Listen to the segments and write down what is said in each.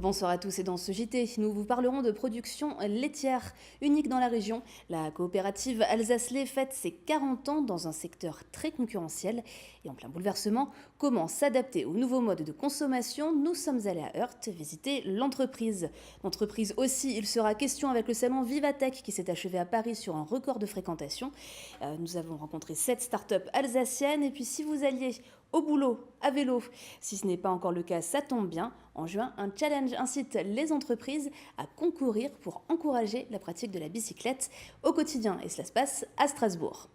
Bonsoir à tous et dans ce JT, nous vous parlerons de production laitière unique dans la région. La coopérative Alsace-Lait fête ses 40 ans dans un secteur très concurrentiel et en plein bouleversement. Comment s'adapter aux nouveaux modes de consommation? Nous sommes allés à Heurt visiter l'entreprise. L'entreprise aussi, il sera question avec le salon Vivatech qui s'est achevé à Paris sur un record de fréquentation. Nous avons rencontré 7 startups alsaciennes et puis si vous alliez au boulot, à vélo. Si ce n'est pas encore le cas, ça tombe bien. En juin, un challenge incite les entreprises à concourir pour encourager la pratique de la bicyclette au quotidien. Et cela se passe à Strasbourg.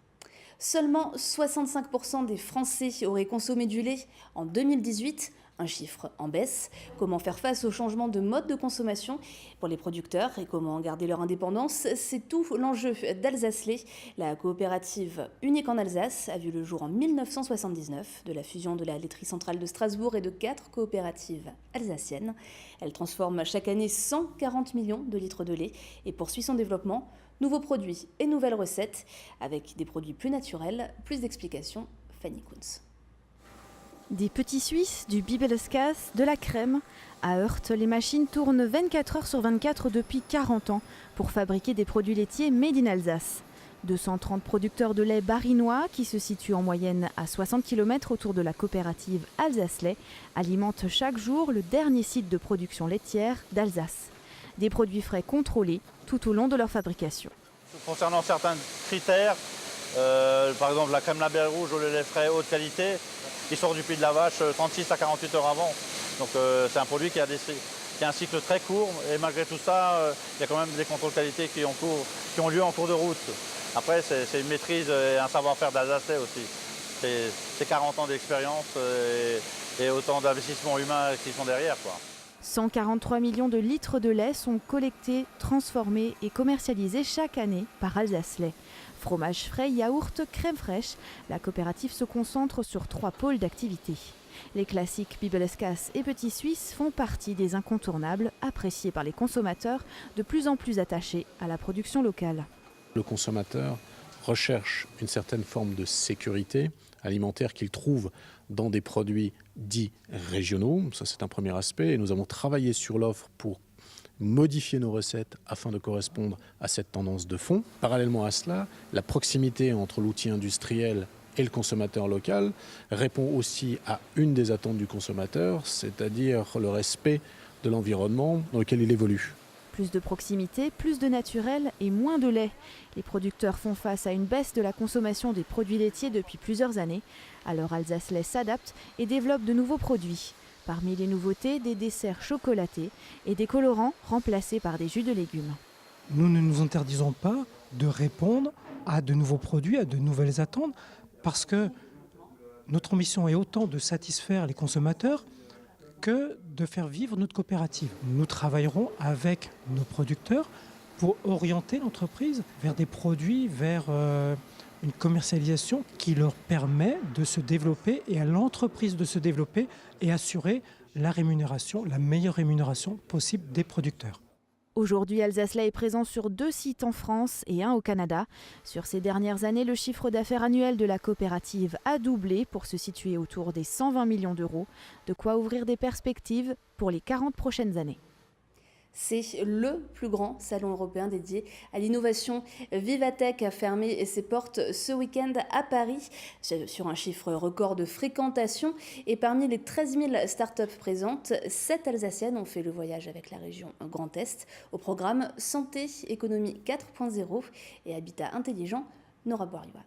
Seulement 65% des Français auraient consommé du lait en 2018, un chiffre en baisse. Comment faire face au changement de mode de consommation pour les producteurs et comment garder leur indépendance? C'est tout l'enjeu d'Alsace-Lait. La coopérative unique en Alsace a vu le jour en 1979 de la fusion de la laiterie centrale de Strasbourg et de 4 coopératives alsaciennes. Elle transforme chaque année 140 millions de litres de lait et poursuit son développement. Nouveaux produits et nouvelles recettes avec des produits plus naturels. Plus d'explications, Fanny Kunz. Des petits Suisses, du Bibeleskas, de la crème. À Heurt, les machines tournent 24 heures sur 24 depuis 40 ans pour fabriquer des produits laitiers made in Alsace. 230 producteurs de lait barinois qui se situent en moyenne à 60 km autour de la coopérative Alsace-Lait alimentent chaque jour le dernier site de production laitière d'Alsace. Des produits frais contrôlés tout au long de leur fabrication. Concernant certains critères, par exemple la crème label rouge ou le lait frais haute qualité, qui sort du pied de la vache 36 à 48 heures avant. Donc c'est un produit qui a un cycle très court et malgré tout ça, il y a quand même des contrôles qualité qui ont lieu en cours de route. Après, c'est une maîtrise et un savoir-faire d'Alsace aussi. C'est 40 ans d'expérience et autant d'investissements humains qui sont derrière, quoi. 143 millions de litres de lait sont collectés, transformés et commercialisés chaque année par Alsace-Lait. Fromage frais, yaourt, crème fraîche, la coopérative se concentre sur 3 pôles d'activité. Les classiques Bibeleskas et Petits Suisses font partie des incontournables appréciés par les consommateurs de plus en plus attachés à la production locale. Le consommateur recherche une certaine forme de sécurité alimentaire qu'il trouve dans des produits dits régionaux. Ça, c'est un premier aspect. Et nous avons travaillé sur l'offre pour modifier nos recettes afin de correspondre à cette tendance de fond. Parallèlement à cela, la proximité entre l'outil industriel et le consommateur local répond aussi à une des attentes du consommateur, c'est-à-dire le respect de l'environnement dans lequel il évolue. Plus de proximité, plus de naturel et moins de lait. Les producteurs font face à une baisse de la consommation des produits laitiers depuis plusieurs années. Alors Alsace-Lait s'adapte et développe de nouveaux produits. Parmi les nouveautés, des desserts chocolatés et des colorants remplacés par des jus de légumes. Nous ne nous interdisons pas de répondre à de nouveaux produits, à de nouvelles attentes, parce que notre mission est autant de satisfaire les consommateurs que de faire vivre notre coopérative. Nous travaillerons avec nos producteurs pour orienter l'entreprise vers des produits, vers une commercialisation qui leur permet de se développer et à l'entreprise de se développer et assurer la rémunération, la meilleure rémunération possible des producteurs. Aujourd'hui, Alsace-Lait est présent sur 2 sites en France et 1 au Canada. Sur ces dernières années, le chiffre d'affaires annuel de la coopérative a doublé pour se situer autour des 120 millions d'euros. De quoi ouvrir des perspectives pour les 40 prochaines années. C'est le plus grand salon européen dédié à l'innovation. Vivatech a fermé ses portes ce week-end à Paris sur un chiffre record de fréquentation. Et parmi les 13 000 startups présentes, 7 Alsaciennes ont fait le voyage avec la région Grand Est au programme Santé, Économie 4.0 et Habitat Intelligent. Nora Boiriwa.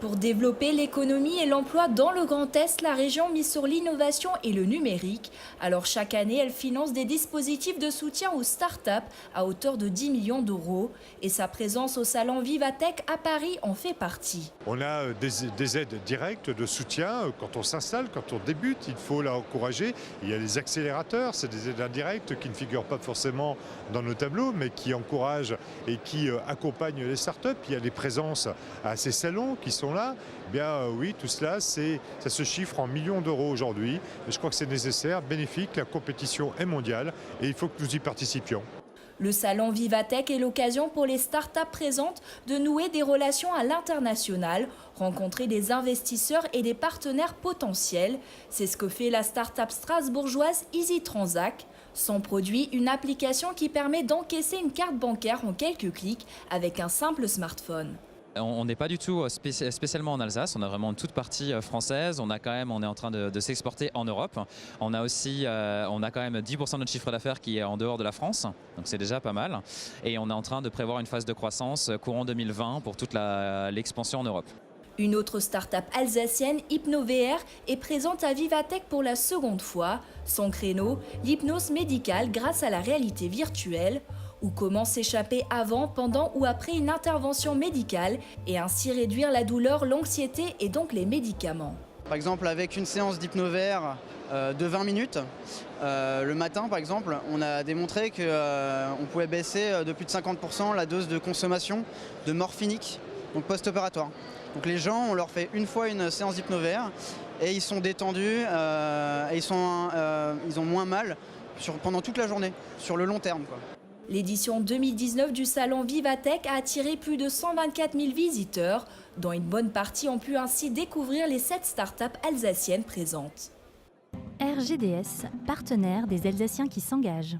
Pour développer l'économie et l'emploi dans le Grand Est, la région mise sur l'innovation et le numérique. Alors chaque année, elle finance des dispositifs de soutien aux startups à hauteur de 10 millions d'euros. Et sa présence au salon Vivatech à Paris en fait partie. On a des aides directes de soutien quand on s'installe, quand on débute, il faut l'encourager. Il y a les accélérateurs, c'est des aides indirectes qui ne figurent pas forcément dans nos tableaux, mais qui encouragent et qui accompagnent les startups. Il y a des présences à ces salons qui sont là. Eh bien oui, tout cela, ça se chiffre en millions d'euros aujourd'hui. Et je crois que c'est nécessaire, bénéfique, la compétition est mondiale et il faut que nous y participions. Le salon Vivatech est l'occasion pour les startups présentes de nouer des relations à l'international, rencontrer des investisseurs et des partenaires potentiels. C'est ce que fait la startup strasbourgeoise Easy Transac. Son produit, une application qui permet d'encaisser une carte bancaire en quelques clics avec un simple smartphone. On n'est pas du tout spécialement en Alsace, on a vraiment une toute partie française, on est en train de s'exporter en Europe. On a quand même 10% de notre chiffre d'affaires qui est en dehors de la France, donc c'est déjà pas mal. Et on est en train de prévoir une phase de croissance courant 2020 pour toute l'expansion en Europe. Une autre start-up alsacienne, HypnoVR, est présente à Vivatech pour la seconde fois. Son créneau, l'hypnose médicale grâce à la réalité virtuelle. Ou comment s'échapper avant, pendant ou après une intervention médicale et ainsi réduire la douleur, l'anxiété et donc les médicaments. Par exemple, avec une séance d'HypnoVR de 20 minutes, le matin par exemple, on a démontré qu'on pouvait baisser de plus de 50% la dose de consommation de morphinique, donc post-opératoire. Donc les gens, on leur fait une fois une séance d'HypnoVR et ils sont détendus et ils ont moins mal pendant toute la journée, sur le long terme, quoi. L'édition 2019 du salon Vivatech a attiré plus de 124 000 visiteurs, dont une bonne partie ont pu ainsi découvrir les 7 startups alsaciennes présentes. RGDS, partenaire des Alsaciens qui s'engagent.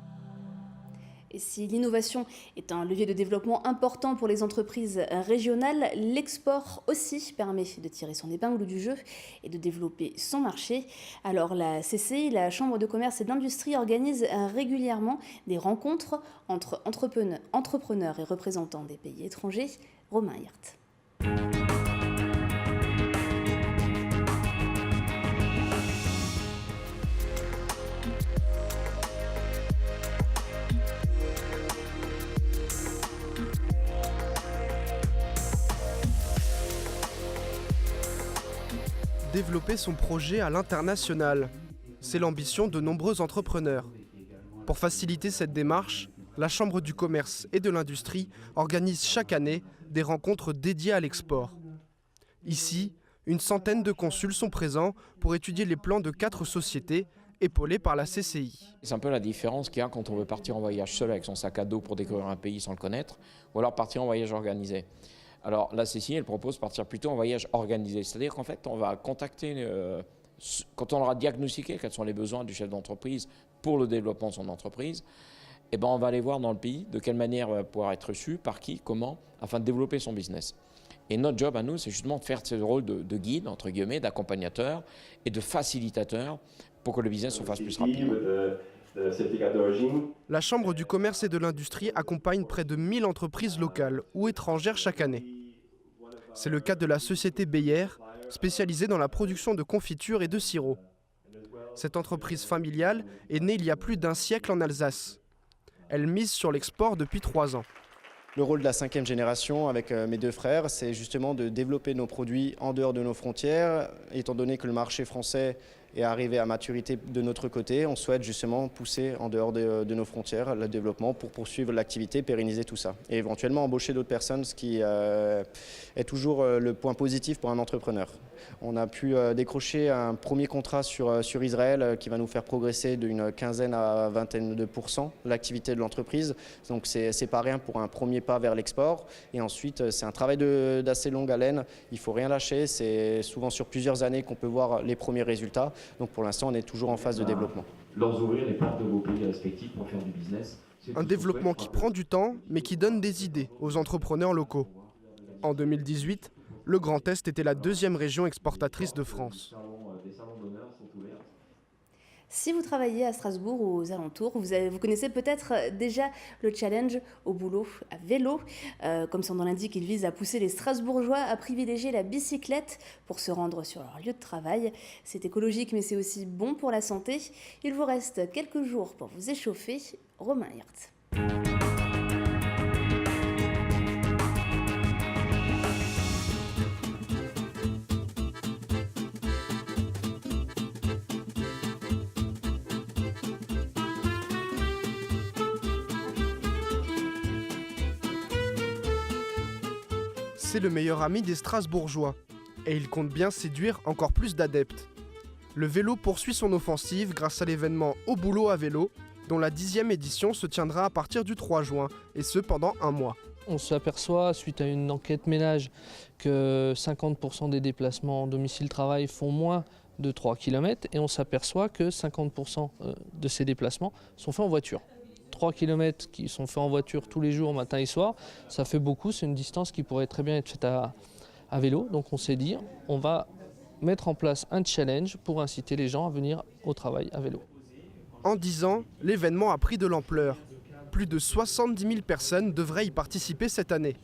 Et si l'innovation est un levier de développement important pour les entreprises régionales, l'export aussi permet de tirer son épingle du jeu et de développer son marché. Alors la CCI, la Chambre de commerce et d'industrie, organise régulièrement des rencontres entre entrepreneurs et représentants des pays étrangers. Romain Hirt. Développer son projet à l'international. C'est l'ambition de nombreux entrepreneurs. Pour faciliter cette démarche, la Chambre du commerce et de l'industrie organise chaque année des rencontres dédiées à l'export. Ici, une centaine de consuls sont présents pour étudier les plans de 4 sociétés épaulées par la CCI. C'est un peu la différence qu'il y a quand on veut partir en voyage seul avec son sac à dos pour découvrir un pays sans le connaître, ou alors partir en voyage organisé. Alors la CCI, elle propose de partir plutôt en voyage organisé, c'est-à-dire qu'en fait, on va contacter, quand on aura diagnostiqué quels sont les besoins du chef d'entreprise pour le développement de son entreprise, eh ben, on va aller voir dans le pays de quelle manière il va pouvoir être reçu, par qui, comment, afin de développer son business. Et notre job à nous, c'est justement de faire ce rôle de guide, entre guillemets, d'accompagnateur et de facilitateur pour que le business se fasse plus rapidement. La Chambre du commerce et de l'industrie accompagne près de 1000 entreprises locales ou étrangères chaque année. C'est le cas de la société Beyer, spécialisée dans la production de confitures et de sirops. Cette entreprise familiale est née il y a plus d'1 siècle en Alsace. Elle mise sur l'export depuis 3 ans. Le rôle de la 5e génération avec mes 2 frères, c'est justement de développer nos produits en dehors de nos frontières. Étant donné que le marché français est arrivé à maturité de notre côté, on souhaite justement pousser en dehors de nos frontières le développement pour poursuivre l'activité, pérenniser tout ça. Et éventuellement embaucher d'autres personnes, ce qui est toujours le point positif pour un entrepreneur. On a pu décrocher un premier contrat sur Israël qui va nous faire progresser d'une 15aine à 22% l'activité de l'entreprise. Donc c'est pas rien pour un premier pas vers l'export. Et ensuite, c'est un travail d'assez longue haleine. Il ne faut rien lâcher. C'est souvent sur plusieurs années qu'on peut voir les premiers résultats. Donc pour l'instant, on est toujours en phase de développement. Leur ouvrir les portes de vos pays respectifs pour faire du business. Un développement qui prend du temps, mais qui donne des idées aux entrepreneurs locaux. En 2018, le Grand Est était la 2e région exportatrice de France. Si vous travaillez à Strasbourg ou aux alentours, vous connaissez peut-être déjà le challenge au boulot à vélo. Comme son nom l'indique, il vise à pousser les Strasbourgeois à privilégier la bicyclette pour se rendre sur leur lieu de travail. C'est écologique, mais c'est aussi bon pour la santé. Il vous reste quelques jours pour vous échauffer. Romain Hirt. C'est le meilleur ami des Strasbourgeois, et il compte bien séduire encore plus d'adeptes. Le vélo poursuit son offensive grâce à l'événement Au boulot à vélo, dont la 10e édition se tiendra à partir du 3 juin, et ce pendant un mois. On s'aperçoit, suite à une enquête ménage, que 50% des déplacements domicile-travail font moins de 3 km et on s'aperçoit que 50% de ces déplacements sont faits en voiture. 3 km qui sont faits en voiture tous les jours, matin et soir, ça fait beaucoup, c'est une distance qui pourrait très bien être faite à vélo. Donc on s'est dit, on va mettre en place un challenge pour inciter les gens à venir au travail à vélo. En 10 ans, l'événement a pris de l'ampleur. Plus de 70 000 personnes devraient y participer cette année.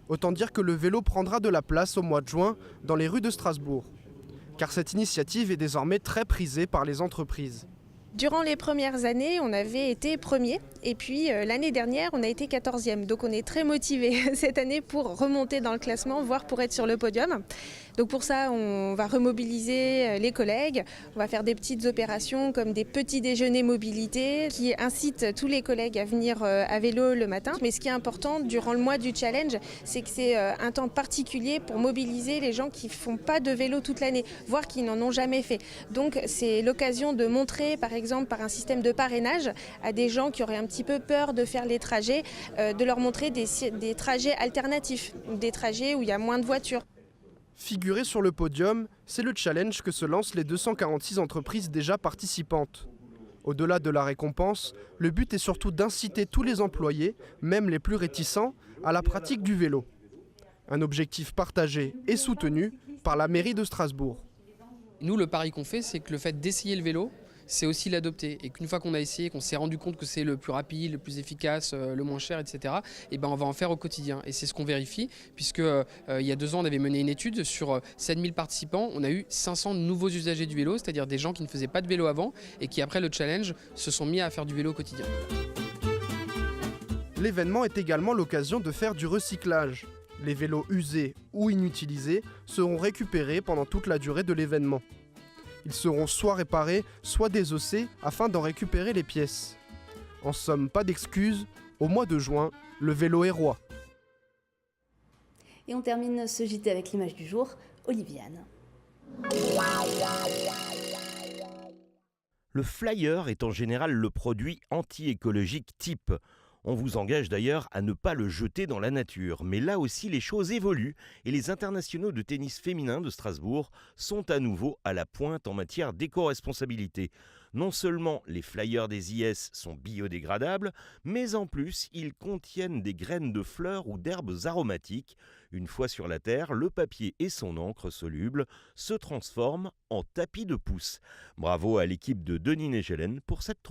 Autant dire que le vélo prendra de la place au mois de juin dans les rues de Strasbourg. Car cette initiative est désormais très prisée par les entreprises. Durant les premières années, on avait été premier et puis l'année dernière, on a été 14e. Donc on est très motivés cette année pour remonter dans le classement, voire pour être sur le podium. Donc pour ça, on va remobiliser les collègues. On va faire des petites opérations comme des petits déjeuners mobilité qui incitent tous les collègues à venir à vélo le matin. Mais ce qui est important durant le mois du challenge, c'est que c'est un temps particulier pour mobiliser les gens qui ne font pas de vélo toute l'année, voire qui n'en ont jamais fait. Donc c'est l'occasion de montrer, par exemple, par un système de parrainage à des gens qui auraient un petit peu peur de faire les trajets, de leur montrer des trajets alternatifs, des trajets où il y a moins de voitures. Figurer sur le podium, c'est le challenge que se lancent les 246 entreprises déjà participantes. Au-delà de la récompense, le but est surtout d'inciter tous les employés, même les plus réticents, à la pratique du vélo. Un objectif partagé et soutenu par la mairie de Strasbourg. Nous, le pari qu'on fait, c'est que le fait d'essayer le vélo, c'est aussi l'adopter. Et qu'une fois qu'on a essayé, qu'on s'est rendu compte que c'est le plus rapide, le plus efficace, le moins cher, etc., et ben on va en faire au quotidien. Et c'est ce qu'on vérifie, puisque il y a 2 ans, on avait mené une étude sur 7000 participants. On a eu 500 nouveaux usagers du vélo, c'est-à-dire des gens qui ne faisaient pas de vélo avant et qui, après le challenge, se sont mis à faire du vélo au quotidien. L'événement est également l'occasion de faire du recyclage. Les vélos usés ou inutilisés seront récupérés pendant toute la durée de l'événement. Ils seront soit réparés, soit désossés afin d'en récupérer les pièces. En somme, pas d'excuses, au mois de juin, le vélo est roi. Et on termine ce JT avec l'image du jour, Oliviane. Le flyer est en général le produit anti-écologique type. On vous engage d'ailleurs à ne pas le jeter dans la nature. Mais là aussi, les choses évoluent et les internationaux de tennis féminin de Strasbourg sont à nouveau à la pointe en matière d'éco-responsabilité. Non seulement les flyers des IS sont biodégradables, mais en plus, ils contiennent des graines de fleurs ou d'herbes aromatiques. Une fois sur la terre, le papier et son encre soluble se transforment en tapis de pouce. Bravo à l'équipe de Denis Negelen pour cette troupe.